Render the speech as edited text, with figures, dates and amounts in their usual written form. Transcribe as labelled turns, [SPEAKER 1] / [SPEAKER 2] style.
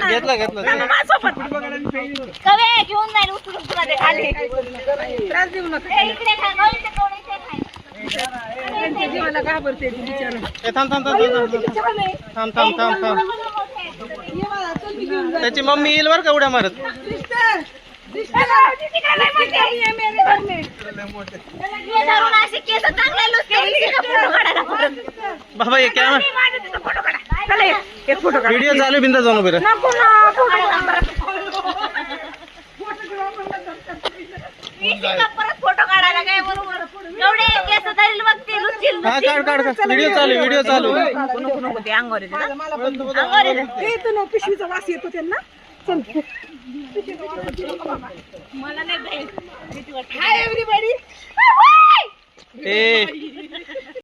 [SPEAKER 1] घेतलं घेतलं
[SPEAKER 2] कवे घेऊन जाईल उचलून तुला ते खाली त्रास देऊ नका इकडे खा गवळीचे कवळीचे खाय जीवाला घाबरते ती बिचारा
[SPEAKER 1] थांब थांब थांब थांब थांब थांब थांब त्याची मम्मी येईल बरं का उड्या मारत बाबा ये कॅमेरा व्हिडिओ चालू बिंदा जाऊ बरं
[SPEAKER 2] फोटो काढायला काय बरोबर एवढे केस धरील बघते
[SPEAKER 1] हा काढ काढ व्हिडिओ चालू
[SPEAKER 2] अंगावर
[SPEAKER 3] पिशवीचा वास येतो त्यांना
[SPEAKER 2] मला नाही
[SPEAKER 3] हाय एव्हरीबॉडी
[SPEAKER 1] ए